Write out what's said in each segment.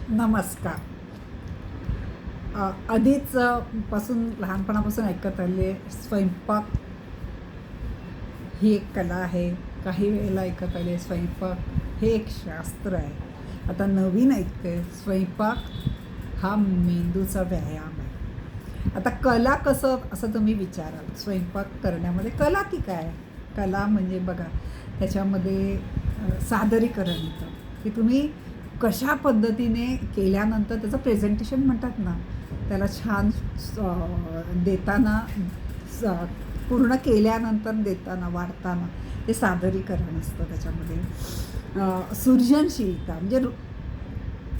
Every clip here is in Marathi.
नमस्कार. आधीच पासून लहानपणापासून ऐकत आले स्वयंपाक ही एक कला आहे. काही वेळेला ऐकत आले स्वयंपाक हे एक शास्त्र आहे. आता नवीन ऐकते स्वयंपाक हा मेंदूचा व्यायाम आहे. आता कला कसं असं तुम्ही विचाराल, स्वयंपाक करण्यामध्ये कला की काय? कला म्हणजे बघा त्याच्यामध्ये सादरीकरण येतं की तुम्ही कशा पद्धतीने केल्यानंतर त्याचं प्रेझेंटेशन म्हणतात ना, त्याला छान देताना पूर्ण केल्यानंतर देताना वाढताना ते सादरीकरण असतं. त्याच्यामध्ये सृजनशीलता म्हणजे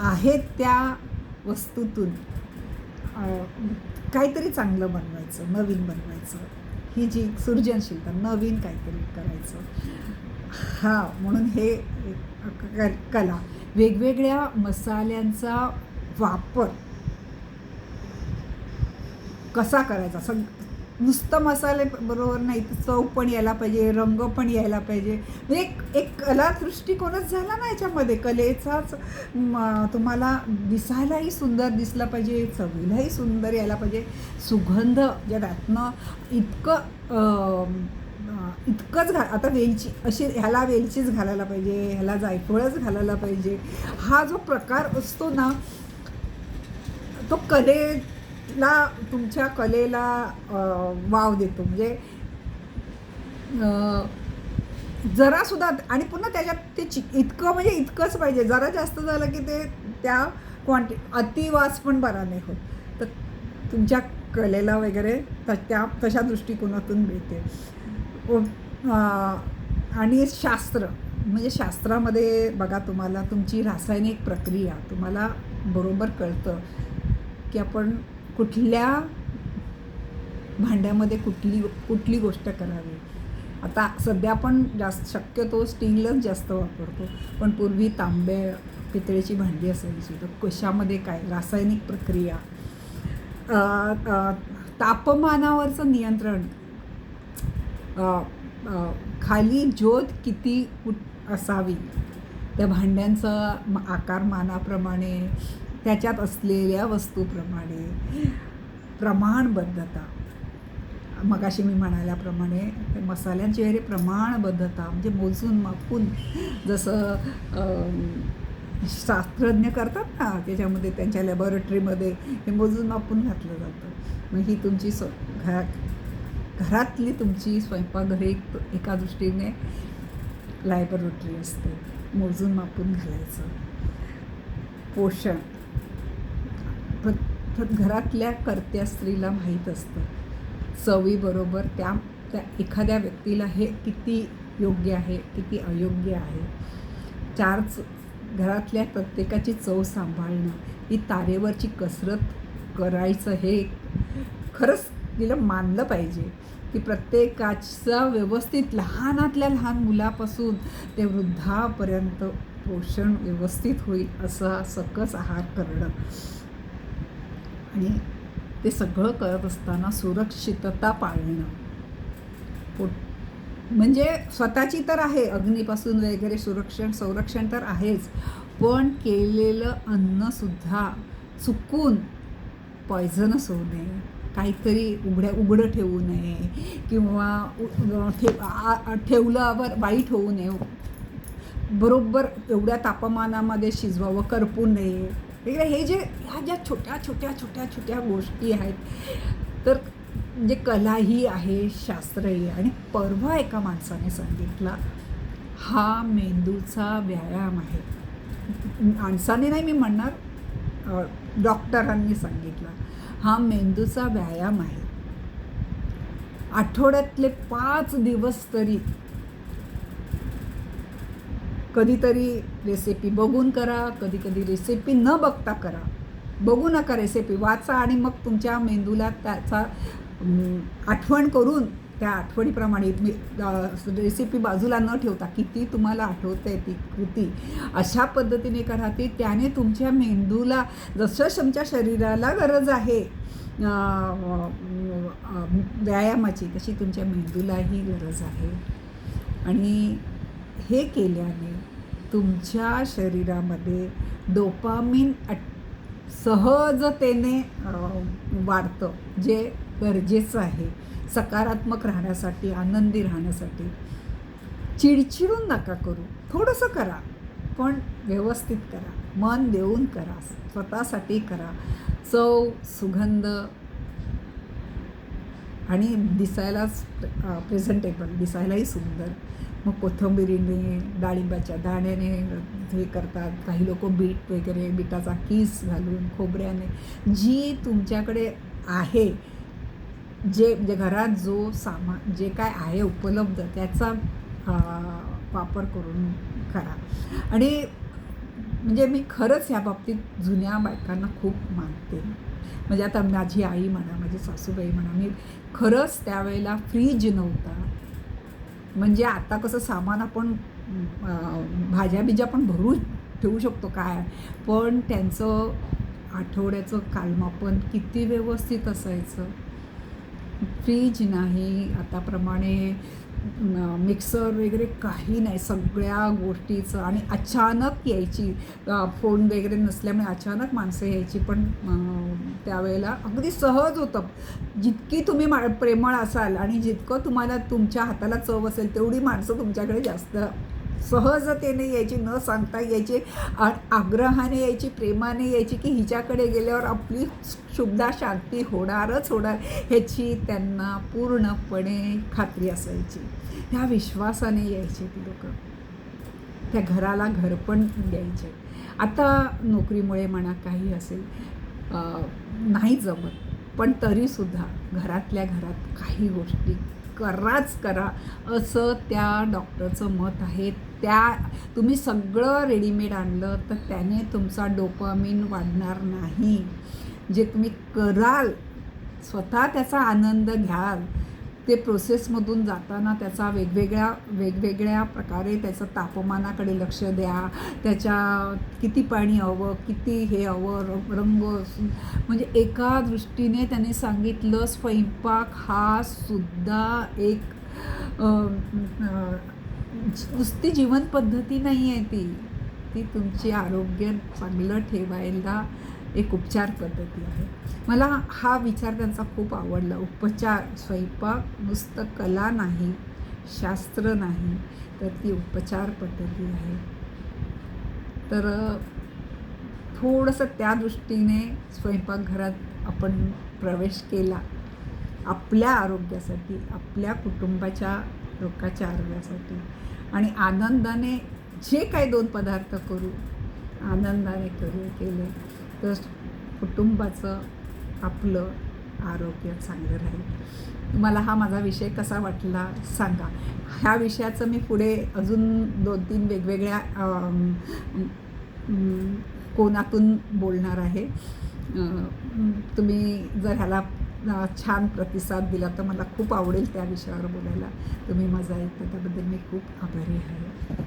आहेत त्या वस्तूतून काहीतरी चांगलं बनवायचं, नवीन बनवायचं, ही जी सृजनशीलता, नवीन काहीतरी करायचं, म्हणून हे कला. वेगवेगळ्या मसाल्यांचा वापर कसा करायचा, नुसतं मसाले बरोबर नाही, चव पण यायला पाहिजे, रंग पण यायला पाहिजे. म्हणजे एक कला दृष्टिकोनच झाला ना याच्यामध्ये. कलेचाच तुम्हाला दिसायलाही सुंदर दिसलं पाहिजे, चवीलाही सुंदर यायला पाहिजे, सुगंध जे त्यातनं इतकंच आता वेलची अशी, ह्याला वेलचीच घालायला पाहिजे, ह्याला जायफळच घालायला पाहिजे. हा जो प्रकार असतो ना, तो तुमच्या कलेला वाव देतो. म्हणजे जरासुद्धा, आणि पुन्हा त्याच्यात ते इतकं म्हणजे इतकंच पाहिजे. जरा जास्त झालं की ते त्या अतिवास पण बरा नाही होत. तर तुमच्या कलेला वगैरे तशा दृष्टिकोनातून मिळते. आणि शास्त्र म्हणजे शास्त्रामध्ये बघा, तुम्हाला तुमची रासायनिक प्रक्रिया तुम्हाला बरोबर कळतं की आपण कुठल्या भांड्यामध्ये कुठली गोष्ट करावी. आता सध्या आपण शक्यतो स्टीलच जास्त वापरतो, पण पूर्वी तांब्या पितळेची भांडी असायची. तर कशामध्ये काय रासायनिक प्रक्रिया, तापमानावरचं नियंत्रण, खाली ज्योत किती असावी, त्या भांड्यांचं आकारमानाप्रमाणे, त्याच्यात असलेल्या वस्तूप्रमाणे, प्रमाणबद्धता, मगाशी मी म्हणाल्याप्रमाणे मसाल्यांची वगैरे प्रमाणबद्धता, म्हणजे मोजून मापून, जसं शास्त्रज्ञ करतात ना, त्याच्यामध्ये त्यांच्या लॅबॉरेटरीमध्ये हे मोजून मापून घातलं जातं. मग ही तुमची घरातली तुमची स्वयंपाकघर एका दृष्टीने लॅबॉरेटरी असते. मोजून मापून घालायचं. पोषण घरातल्या कर्त्या स्त्रीला माहीत असतं, चवीबरोबर त्या एखाद्या व्यक्तीला हे किती योग्य आहे, किती अयोग्य आहे. घरातल्या प्रत्येकाची चव सांभाळणं, ही तारेवरची कसरत करायचं, हे खरंच तिला मानलं पाहिजे की प्रत्येकाचं व्यवस्थित, लहानातल्या लहान मुलापासून ते वृद्धापर्यंत पोषण व्यवस्थित होईल असा सकस आहार करणं. आणि ते सगळं करत असताना सुरक्षितता पाळणं. म्हणजे स्वतःची तर आहे, अग्नीपासून वगैरे संरक्षण तर आहेच, पण केलेलं अन्नसुद्धा चुकून पॉयझनस होऊ नये, काहीतरी उघडं ठेवू नये, किंवा ठेवल्यावर वाईट होऊ नये. बरोबर एवढ्या तापमानामध्ये शिजवावं, करपू नये वगैरे. ह्या ज्या छोट्या छोट्या छोट्या छोट्या गोष्टी आहेत, तर म्हणजे कलाही आहे, शास्त्रही आहे. आणि परवा एका माणसाने सांगितला, हा मेंदूचा व्यायाम आहे. माणसाने नाही मी म्हणणार, डॉक्टरांनी सांगितलं, हा मेंदूचा व्यायाम आहे. आठवड्यातले 5 दिवस तरी कधीतरी रेसिपी बघून करा, कधी रेसिपी न बघता करा. बघू नका, रेसिपी वाचा आणि मग तुमच्या मेंदूला त्याचा आठवण करून त्या आठवणीप्रमाणे रेसिपी बाजूला न ठेवता किती तुम्हाला आठवते ती कृती, अशा पद्धतीने करा. त्याने तुमच्या मेंदूला, जसं तुमच्या शरीराला गरज आहे व्यायामाची, तशी तुमच्या मेंदूलाही गरज आहे. आणि हे केल्याने तुमच्या शरीरामध्ये डोपामिन सहजतेने वाढतं, जे गरजेचं आहे सकारात्मक राहण्यासाठी, आनंदी राहण्यासाठी. चिडचिडून नका करू, थोडंसं करा पण व्यवस्थित करा, मन देऊन करा, स्वतःसाठी करा. चव, सुगंध आणि दिसायलाच प्रेझेंटेबल, दिसायलाही सुंदर. मग कोथिंबिरीने, डाळिंबाच्या दाण्याने हे करतात, काही लोक बीट वगैरे, बीटाचा कीस घालून, खोबऱ्याने, जी तुमच्याकडे आहे, जे म्हणजे घरात जो सामान जे काय आहे उपलब्ध त्याचा वापर करून करा. आणि म्हणजे मी खरंच ह्या बाबतीत जुन्या बायकांना खूप मानते. म्हणजे आता माझी आई म्हणा, माझी सासूबाई म्हणा, मी खरंच त्यावेळेला फ्रीज नव्हता. म्हणजे आता कसं सामान आपण भाज्या बिज्या पण भरून ठेवू शकतो काय, पण त्यांचं आठवड्याचं कालमापन किती व्यवस्थित असायचं. फ्रीज नाही, आताप्रमाणे मिक्सर वगैरे काही नाही, सगळ्या गोष्टीचं. आणि अचानक यायची, फोन वगैरे नसल्यामुळे अचानक माणसं यायची, पण त्यावेळेला अगदी सहज होतं. जितकी तुम्ही प्रेमळ असाल आणि जितकं तुम्हाला तुमच्या हाताला चव असेल तेवढी माणसं तुमच्याकडे जास्त सहजतेने यायची, न सांगता यायची, आग्रहाने यायची, प्रेमाने यायची, की हिच्याकडे गेल्यावर आपली शुभदा शांती होणारच होणार ह्याची त्यांना पूर्णपणे खात्री असायची. ह्या विश्वासाने यायचे ती लोकं, त्या घराला घर पण द्यायचे. आता नोकरीमुळे म्हणा, काही असेल, नाही जमत, पण तरीसुद्धा घरातल्या घरात काही गोष्टी कराच करा असं त्या डॉक्टरचं मत आहे. त्या तुम्ही सगळं रेडीमेड आणलं तर त्याने तुमचा डोपामिन वाढणार नाही. जे तुम्ही कराल, स्वतः त्याचा आनंद घ्याल, ते प्रोसेसमधून जाताना त्याचा वेगवेगळ्या प्रकारे त्याचं तापमानाकडे लक्ष द्या, त्याच्या किती पाणी हवं, किती हे हवं, रंग, म्हणजे एका दृष्टीने त्याने सांगितलं स्वयंपाक हा सुद्धा एक नुसती जीवनपद्धती नाही आहे, ती तुमची आरोग्य चांगलं ठेवायला एक उपचार पद्धती आहे. मला हा विचार त्यांचा खूप आवडला. उपचार, स्वयंपाक नुसतं कला नाही, शास्त्र नाही, तर ती उपचार पद्धती आहे. तर थोडंसं त्या दृष्टीने स्वयंपाकघरात आपण प्रवेश केला, आपल्या आरोग्यासाठी, आपल्या कुटुंबाच्या लोकांच्या आरोग्यासाठी, आणि आनंदाने जे काही 2 पदार्थ करू, आनंदाने केले तर कुटुंबाचं, आपलं आरोग्य चांगलं राहील. तुम्हाला हा माझा विषय कसा वाटला सांगा. ह्या विषयाचं मी पुढे अजून 2-3 वेगवेगळ्या कोनातून बोलणार आहे. तुम्ही जर ह्याला छान प्रतिसाद दिला तर मला खूप आवडेल त्या विषयावर बोलायला. तुम्ही माझा ऐकता त्याबद्दल मी खूप आभारी आहे.